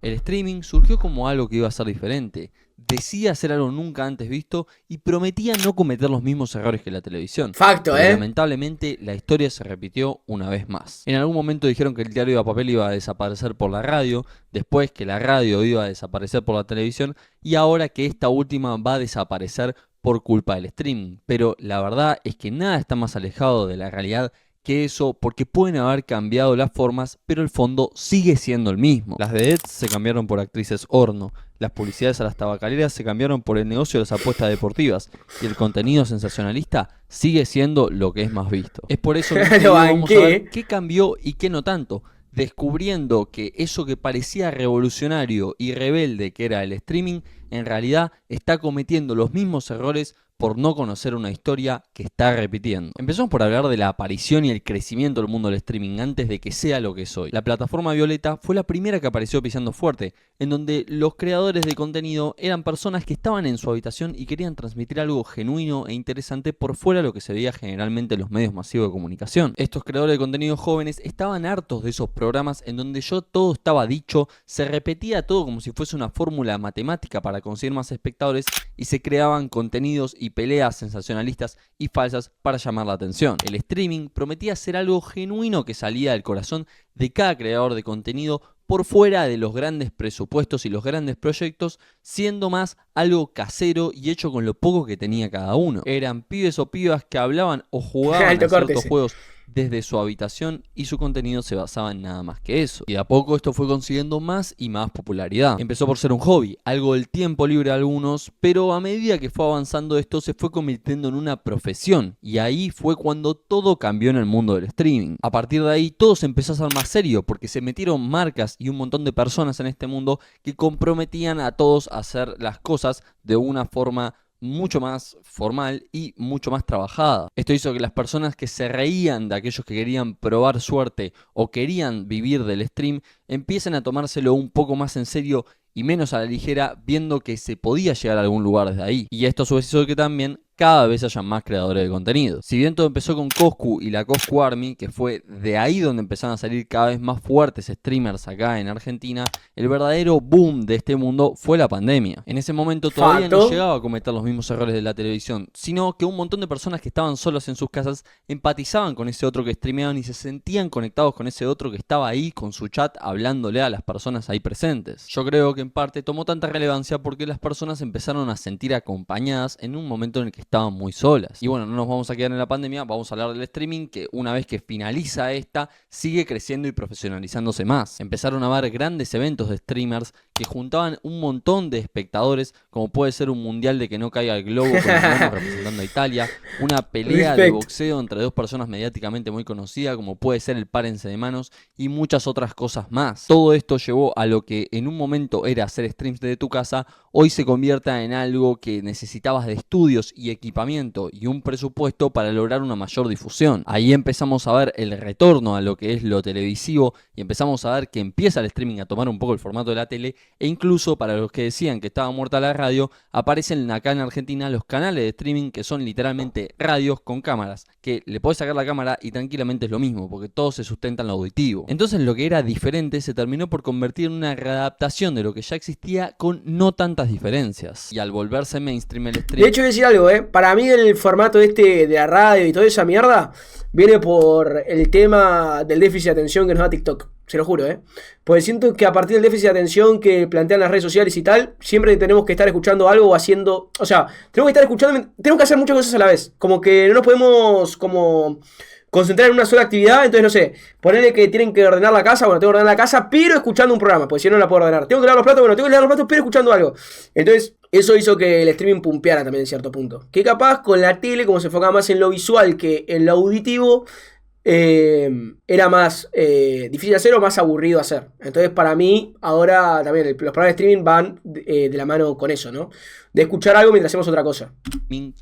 El streaming surgió como algo que iba a ser diferente, decía hacer algo nunca antes visto y prometía no cometer los mismos errores que la televisión. Facto, Pero lamentablemente la historia se repitió una vez más. En algún momento dijeron que el diario de papel iba a desaparecer por la radio, después que la radio iba a desaparecer por la televisión y ahora que esta última va a desaparecer por culpa del streaming. Pero la verdad es que nada está más alejado de la realidad que eso, porque pueden haber cambiado las formas, pero el fondo sigue siendo el mismo. Las vedettes se cambiaron por actrices horno, las publicidades a las tabacaleras se cambiaron por el negocio de las apuestas deportivas, y el contenido sensacionalista sigue siendo lo que es más visto. Es por eso que en este video vamos a ver qué cambió y qué no tanto, descubriendo que eso que parecía revolucionario y rebelde que era el streaming, en realidad está cometiendo los mismos errores por no conocer una historia que está repitiendo. Empezamos por hablar de la aparición y el crecimiento del mundo del streaming antes de que sea lo que es hoy. La plataforma Violeta fue la primera que apareció pisando fuerte, en donde los creadores de contenido eran personas que estaban en su habitación y querían transmitir algo genuino e interesante por fuera de lo que se veía generalmente en los medios masivos de comunicación. Estos creadores de contenido jóvenes estaban hartos de esos programas en donde todo estaba dicho, se repetía todo como si fuese una fórmula matemática para conseguir más espectadores y se creaban contenidos y peleas sensacionalistas y falsas para llamar la atención. El streaming prometía ser algo genuino que salía del corazón de cada creador de contenido por fuera de los grandes presupuestos y los grandes proyectos, siendo más algo casero y hecho con lo poco que tenía cada uno. Eran pibes o pibas que hablaban o jugaban a ciertos juegos desde su habitación y su contenido se basaba en nada más que eso. Y de a poco esto fue consiguiendo más y más popularidad. Empezó por ser un hobby, algo del tiempo libre de algunos, pero a medida que fue avanzando esto se fue convirtiendo en una profesión. Y ahí fue cuando todo cambió en el mundo del streaming. A partir de ahí todo se empezó a hacer más serio porque se metieron marcas y un montón de personas en este mundo que comprometían a todos a hacer las cosas de una forma mucho más formal y mucho más trabajada. Esto hizo que las personas que se reían de aquellos que querían probar suerte o querían vivir del stream empiecen a tomárselo un poco más en serio y menos a la ligera, viendo que se podía llegar a algún lugar desde ahí. Y esto a su vez hizo que también cada vez haya más creadores de contenido. Si bien todo empezó con Coscu y la Coscu Army, que fue de ahí donde empezaron a salir cada vez más fuertes streamers acá en Argentina, el verdadero boom de este mundo fue la pandemia. En ese momento todavía no llegaba a cometer los mismos errores de la televisión, sino que un montón de personas que estaban solas en sus casas empatizaban con ese otro que streameaban y se sentían conectados con ese otro que estaba ahí con su chat hablándole a las personas ahí presentes. Yo creo que en parte tomó tanta relevancia porque las personas empezaron a sentir acompañadas en un momento en el que estaban muy solas. Y bueno, no nos vamos a quedar en la pandemia, vamos a hablar del streaming que una vez que finaliza esta, sigue creciendo y profesionalizándose más. Empezaron a haber grandes eventos de streamers que juntaban un montón de espectadores, como puede ser un mundial de que no caiga el globo con el mono representando a Italia, una pelea de boxeo entre dos personas mediáticamente muy conocidas, como puede ser el Párense de Manos, y muchas otras cosas más. Todo esto llevó a lo que en un momento era hacer streams desde tu casa, hoy se convierta en algo que necesitabas de estudios y equipamiento y un presupuesto para lograr una mayor difusión. Ahí empezamos a ver el retorno a lo que es lo televisivo y empezamos a ver que empieza el streaming a tomar un poco el formato de la tele, e incluso para los que decían que estaba muerta la radio, aparecen acá en Argentina los canales de streaming que son literalmente radios con cámaras, que le podés sacar la cámara y tranquilamente es lo mismo, porque todo se sustenta en lo auditivo. Entonces lo que era diferente se terminó por convertir en una readaptación de lo que ya existía con no tantas diferencias. Y al volverse mainstream el streaming... De hecho, voy a decir algo, para mí el formato de la radio y toda esa mierda viene por el tema del déficit de atención que nos da TikTok. Se lo juro, Porque siento que a partir del déficit de atención que plantean las redes sociales y tal, siempre tenemos que estar escuchando algo o haciendo... O sea, tenemos que estar escuchando... Tenemos que hacer muchas cosas a la vez. Como que no nos podemos como concentrar en una sola actividad. Entonces, no sé, ponerle que tienen que ordenar la casa. Bueno, tengo que ordenar la casa, pero escuchando un programa, porque si no, no la puedo ordenar. Tengo que lavar los platos, bueno, tengo que lavar los platos, pero escuchando algo. Entonces, eso hizo que el streaming pumpeara también en cierto punto. Que capaz con la tele, como se enfocaba más en lo visual que en lo auditivo, era más difícil de hacer o más aburrido hacer. Entonces, para mí, ahora también los programas de streaming van de la mano con eso, ¿no? De escuchar algo mientras hacemos otra cosa.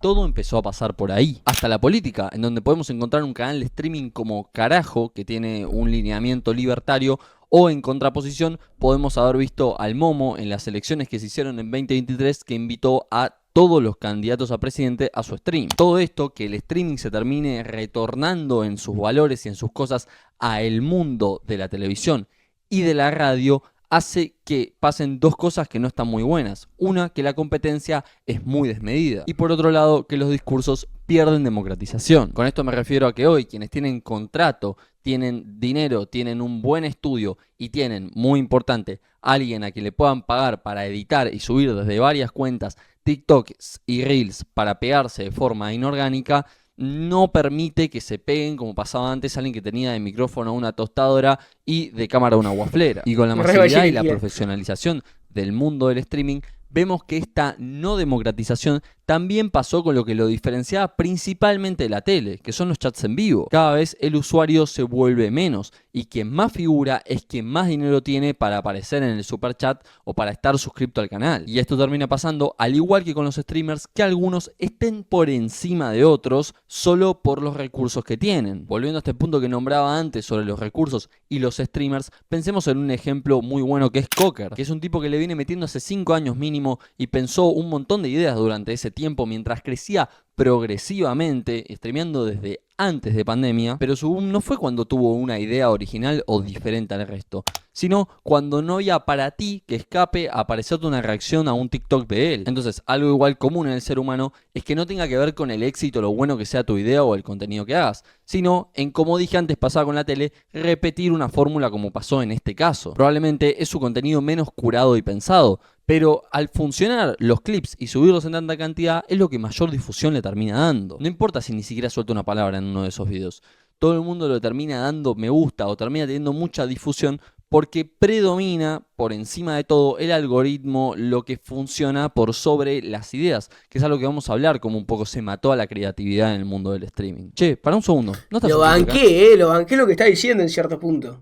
Todo empezó a pasar por ahí. Hasta la política, en donde podemos encontrar un canal de streaming como Carajo, que tiene un lineamiento libertario, o en contraposición podemos haber visto al Momo en las elecciones que se hicieron en 2023, que invitó a todos los candidatos a presidente a su stream. Todo esto, que el streaming se termine retornando en sus valores y en sus cosas a el mundo de la televisión y de la radio, hace que pasen dos cosas que no están muy buenas. Una, que la competencia es muy desmedida. Y por otro lado, que los discursos pierden democratización. Con esto me refiero a que hoy quienes tienen contrato, tienen dinero, tienen un buen estudio y tienen, muy importante, alguien a quien le puedan pagar para editar y subir desde varias cuentas TikToks y Reels para pegarse de forma inorgánica, no permite que se peguen como pasaba antes alguien que tenía de micrófono una tostadora y de cámara una guaflera. Y con la masividad y la profesionalización del mundo del streaming, vemos que esta no democratización también pasó con lo que lo diferenciaba principalmente de la tele, que son los chats en vivo. Cada vez el usuario se vuelve menos y quien más figura es quien más dinero tiene para aparecer en el superchat o para estar suscrito al canal. Y esto termina pasando, al igual que con los streamers, que algunos estén por encima de otros solo por los recursos que tienen. Volviendo a este punto que nombraba antes sobre los recursos y los streamers, pensemos en un ejemplo muy bueno que es Cocker, que es un tipo que le viene metiendo hace 5 años mínimo y pensó un montón de ideas durante ese tiempo mientras crecía progresivamente, streameando desde antes de pandemia, pero su boom no fue cuando tuvo una idea original o diferente al resto, sino cuando no había para ti que escape a aparecerte una reacción a un TikTok de él. Entonces, algo igual común en el ser humano es que no tenga que ver con el éxito, lo bueno que sea tu idea o el contenido que hagas, sino en, como dije antes, pasaba con la tele, repetir una fórmula como pasó en este caso. Probablemente es su contenido menos curado y pensado, pero al funcionar los clips y subirlos en tanta cantidad es lo que mayor difusión le termina dando. No importa si ni siquiera suelta una palabra en uno de esos videos. Todo el mundo lo termina dando me gusta o termina teniendo mucha difusión porque predomina por encima de todo el algoritmo, lo que funciona por sobre las ideas, que es algo que vamos a hablar, como un poco se mató a la creatividad en el mundo del streaming. Che, para un segundo. ¿No estás lo banqué lo que está diciendo en cierto punto.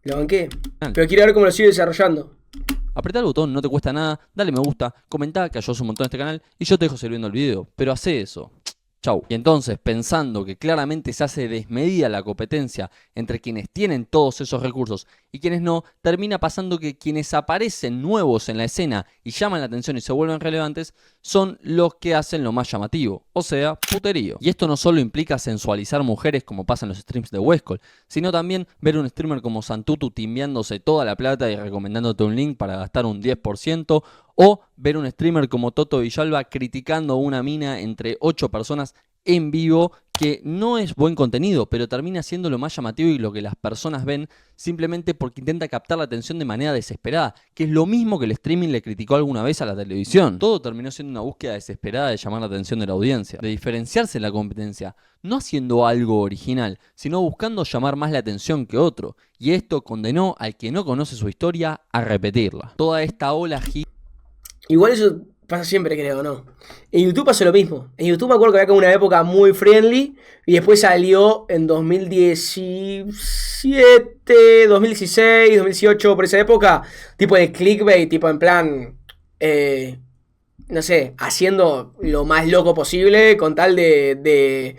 Lo banqué. Pero quiero ver cómo lo sigue desarrollando. Apretá el botón, no te cuesta nada, dale me gusta, comentá que ayudas un montón a este canal y yo te dejo sirviendo el video, pero hacé eso. Chau. Y entonces, pensando que claramente se hace desmedida la competencia entre quienes tienen todos esos recursos y quienes no, termina pasando que quienes aparecen nuevos en la escena y llaman la atención y se vuelven relevantes son los que hacen lo más llamativo, o sea, puterío. Y esto no solo implica sensualizar mujeres como pasa en los streams de Westcol, sino también ver un streamer como Santutu timbiándose toda la plata y recomendándote un link para gastar un 10%, o ver un streamer como Toto Villalba criticando a una mina entre 8 personas en vivo, que no es buen contenido, pero termina siendo lo más llamativo y lo que las personas ven simplemente porque intenta captar la atención de manera desesperada, que es lo mismo que el streaming le criticó alguna vez a la televisión. Todo terminó siendo una búsqueda desesperada de llamar la atención de la audiencia, de diferenciarse en la competencia, no haciendo algo original, sino buscando llamar más la atención que otro, y esto condenó al que no conoce su historia a repetirla. Toda esta ola igual eso pasa siempre, creo, ¿no? En YouTube pasó lo mismo. En YouTube me acuerdo que había como una época muy friendly y después salió en 2017, 2016, 2018, por esa época, tipo de clickbait, tipo en plan, no sé, haciendo lo más loco posible con tal de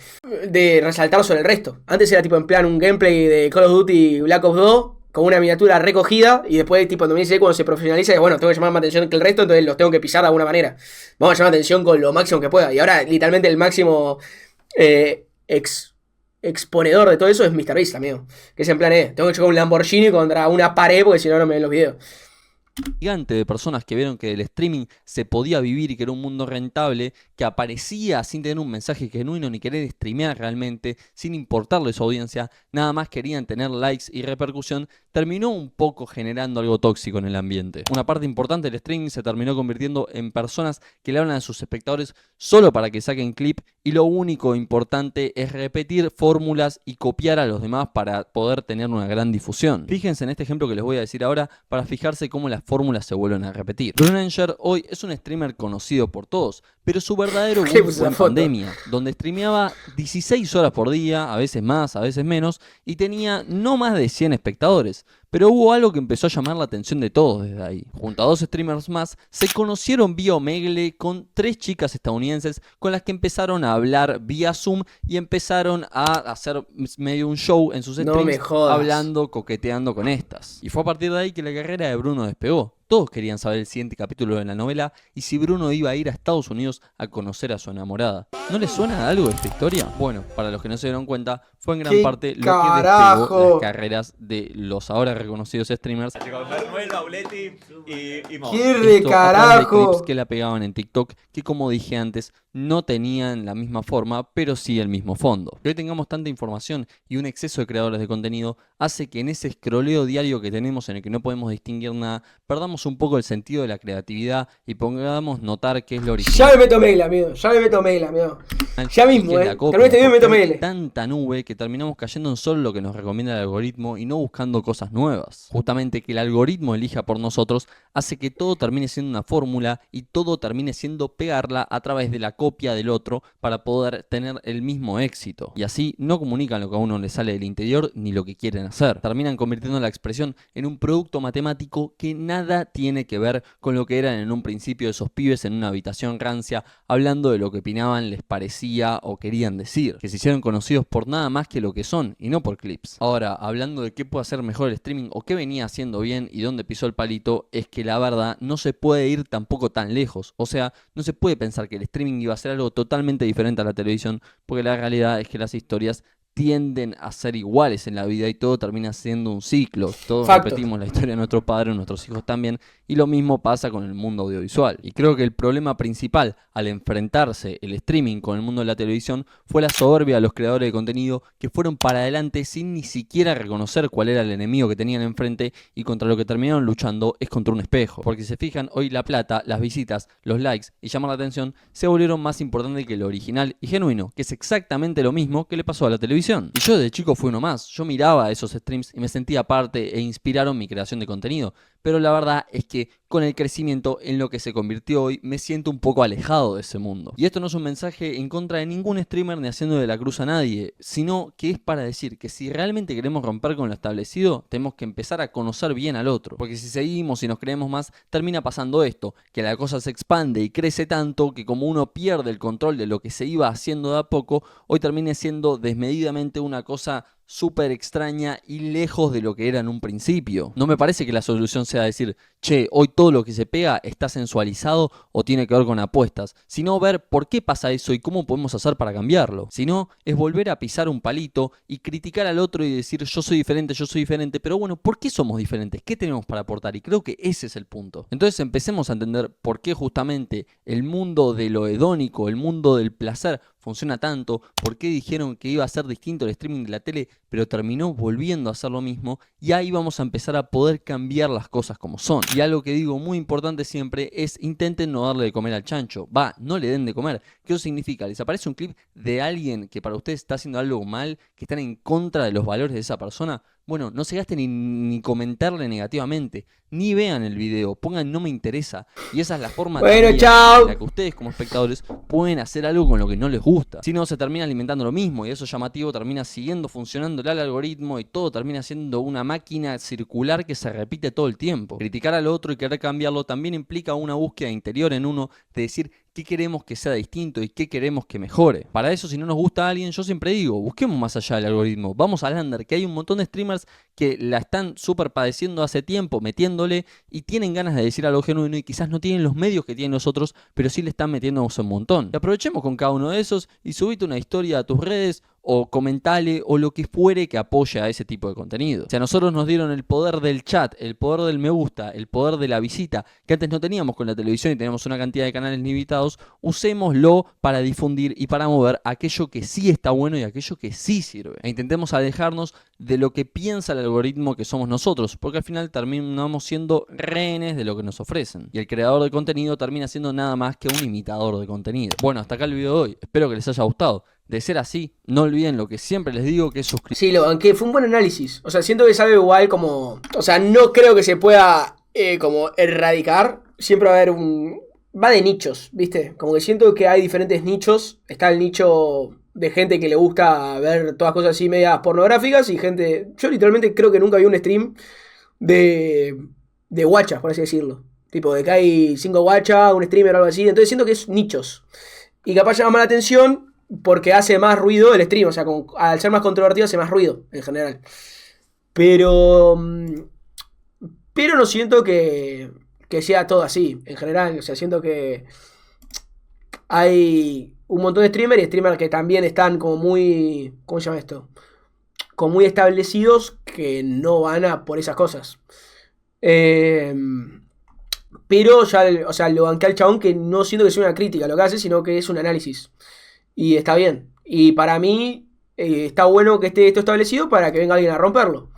resaltar sobre el resto. Antes era tipo en plan un gameplay de Call of Duty Black Ops 2 con una miniatura recogida y después tipo en 2016 cuando se profesionaliza, bueno, tengo que llamar más atención que el resto, entonces los tengo que pisar de alguna manera. Vamos a llamar atención con lo máximo que pueda. Y ahora literalmente el máximo exponedor de todo eso es MrBeast, amigo. Que es en plan, tengo que chocar un Lamborghini contra una pared porque si no, no me ven los videos. Gigante de personas que vieron que el streaming se podía vivir y que era un mundo rentable, que aparecía sin tener un mensaje genuino ni querer streamear realmente, sin importarle su audiencia, nada más querían tener likes y repercusión, terminó un poco generando algo tóxico en el ambiente. Una parte importante del streaming se terminó convirtiendo en personas que le hablan a sus espectadores solo para que saquen clip y lo único importante es repetir fórmulas y copiar a los demás para poder tener una gran difusión. Fíjense en este ejemplo que les voy a decir ahora para fijarse cómo las fórmulas se vuelven a repetir. Brunanger hoy es un streamer conocido por todos, pero su verdadero boom fue en pandemia, donde streameaba 16 horas por día, a veces más, a veces menos, y tenía no más de 100 espectadores. Pero hubo algo que empezó a llamar la atención de todos desde ahí. Junto a 2 streamers más, se conocieron vía Omegle con 3 chicas estadounidenses con las que empezaron a hablar vía Zoom y empezaron a hacer medio un show en sus streams, hablando, coqueteando con estas. Y fue a partir de ahí que la carrera de Bruno despegó. todos querían saber el siguiente capítulo de la novela y si Bruno iba a ir a Estados Unidos a conocer a su enamorada. ¿No les suena algo de esta historia? Bueno, para los que no se dieron cuenta, fue en gran ¡Qué parte lo que carajo! despegó las carreras de los ahora reconocidos streamers. Manuel Bauletti y Mo. ¡Qué Esto a través de carajo! clips que la pegaban en TikTok, que como dije antes, no tenían la misma forma, pero sí el mismo fondo. Que hoy tengamos tanta información y un exceso de creadores de contenido hace que en ese scrolleo diario que tenemos en el que no podemos distinguir nada, perdamos un poco el sentido de la creatividad y podamos notar qué es lo original. Ya me meto mail, amigo. Ya mismo, La copia, Terminé este video y me meto porque hay mail. tanta nube que terminamos cayendo en solo lo que nos recomienda el algoritmo y no buscando cosas nuevas. Justamente que el algoritmo elija por nosotros hace que todo termine siendo una fórmula y todo termine siendo pegarla a través de la copia del otro para poder tener el mismo éxito. Y así no comunican lo que a uno le sale del interior ni lo que quieren hacer. Terminan convirtiendo la expresión en un producto matemático que nada tiene que ver con lo que eran en un principio esos pibes en una habitación rancia hablando de lo que opinaban, les parecía o querían decir. Que se hicieron conocidos por nada más que lo que son y no por clips. Ahora, hablando de qué puede hacer mejor el streaming o qué venía haciendo bien y dónde pisó el palito, es que la verdad no se puede ir tampoco tan lejos. O sea, no se puede pensar que el streaming iba a ser algo totalmente diferente a la televisión, porque la realidad es que las historias tienden a ser iguales en la vida y todo termina siendo un ciclo. Todos Facto. repetimos la historia de nuestros padres, nuestros hijos también, y lo mismo pasa con el mundo audiovisual. Y creo que el problema principal al enfrentarse el streaming con el mundo de la televisión fue la soberbia de los creadores de contenido que fueron para adelante sin ni siquiera reconocer cuál era el enemigo que tenían enfrente, y contra lo que terminaron luchando es contra un espejo. Porque si se fijan, hoy la plata, las visitas, los likes y llamar la atención se volvieron más importantes que lo original y genuino, que es exactamente lo mismo que le pasó a la televisión. Y yo de chico fui uno más, yo miraba esos streams y me sentía parte e inspiraron mi creación de contenido, pero la verdad es que con el crecimiento en lo que se convirtió hoy me siento un poco alejado de ese mundo. Y esto no es un mensaje en contra de ningún streamer ni haciendo de la cruz a nadie, sino que es para decir que si realmente queremos romper con lo establecido, tenemos que empezar a conocer bien al otro, porque si seguimos y nos creemos más, termina pasando esto, que la cosa se expande y crece tanto que como uno pierde el control de lo que se iba haciendo de a poco, hoy termine siendo desmedidamente una cosa súper extraña y lejos de lo que era en un principio. No me parece que la solución sea decir, che, hoy todo lo que se pega está sensualizado o tiene que ver con apuestas, sino ver por qué pasa eso y cómo podemos hacer para cambiarlo. Si no, es volver a pisar un palito y criticar al otro y decir yo soy diferente, pero bueno, ¿por qué somos diferentes? ¿Qué tenemos para aportar? Y creo que ese es el punto. Entonces empecemos a entender por qué justamente el mundo de lo hedónico, el mundo del placer, funciona tanto, por qué dijeron que iba a ser distinto el streaming de la tele, pero terminó volviendo a ser lo mismo, y ahí vamos a empezar a poder cambiar las cosas como son. Y algo que digo muy importante siempre es intenten no darle de comer al chancho, no le den de comer. ¿Qué eso significa? Les aparece un clip de alguien que para ustedes está haciendo algo mal, que están en contra de los valores de esa persona. Bueno, no se gasten ni comentarle negativamente, ni vean el video, pongan no me interesa. Y esa es la forma también chao. en la que ustedes como espectadores pueden hacer algo con lo que no les gusta. Si no, se termina alimentando lo mismo y eso llamativo termina siguiendo funcionando el algoritmo y todo termina siendo una máquina circular que se repite todo el tiempo. Criticar al otro y querer cambiarlo también implica una búsqueda interior en uno de decir qué queremos que sea distinto y qué queremos que mejore. Para eso, si no nos gusta a alguien, yo siempre digo, busquemos más allá del algoritmo. Vamos al under, que hay un montón de streamers que la están súper padeciendo hace tiempo, metiéndole, y tienen ganas de decir algo genuino y quizás no tienen los medios que tienen los otros, pero sí le están metiendo un montón. Y aprovechemos con cada uno de esos y subite una historia a tus redes o comentale o lo que fuere que apoye a ese tipo de contenido. Si a nosotros nos dieron el poder del chat, el poder del me gusta, el poder de la visita, que antes no teníamos con la televisión y teníamos una cantidad de canales limitados, usémoslo para difundir y para mover aquello que sí está bueno y aquello que sí sirve. E intentemos alejarnos de lo que piensa el algoritmo que somos nosotros, porque al final terminamos siendo rehenes de lo que nos ofrecen. Y el creador de contenido termina siendo nada más que un imitador de contenido. Bueno, hasta acá el video de hoy. Espero que les haya gustado. De ser así, no olviden lo que siempre les digo, que es suscribirse. Sí, lo banqué, fue un buen análisis. O sea, siento que es algo igual como... O sea, no creo que se pueda como erradicar. Siempre va a haber un... Va de nichos, ¿viste? Como que siento que hay diferentes nichos. Está el nicho de gente que le gusta ver todas cosas así medias pornográficas y gente... Yo literalmente creo que nunca vi un stream de guachas, por así decirlo. Tipo, de que hay 5 guachas, un streamer o algo así. Entonces siento que es nichos. Y capaz llama la atención porque hace más ruido el stream. O sea, al ser más controvertido hace más ruido en general. Pero no siento que que sea todo así, en general. O sea, siento que hay un montón de streamers y streamers que también están como muy, ¿cómo se llama esto? Como muy establecidos que no van a por esas cosas. Pero ya, o sea, lo banqué al chabón, que no siento que sea una crítica lo que hace, sino que es un análisis. Y está bien. Y para mí está bueno que esté esto establecido para que venga alguien a romperlo.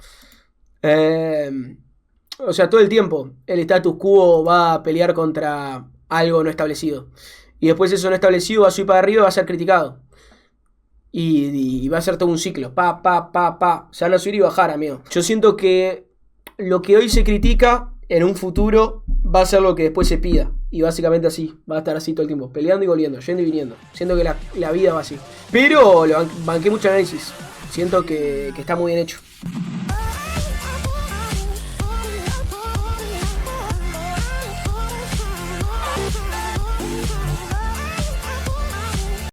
O sea, todo el tiempo el status quo va a pelear contra algo no establecido. Y después eso no establecido va a subir para arriba y va a ser criticado. Y va a ser todo un ciclo. Se van a subir y bajar, amigo. Yo siento que lo que hoy se critica, en un futuro va a ser lo que después se pida. Y básicamente así. Va a estar así todo el tiempo. Peleando y volviendo. Yendo y viniendo. Siento que la vida va así. Pero lo banqué mucho análisis. Siento que está muy bien hecho.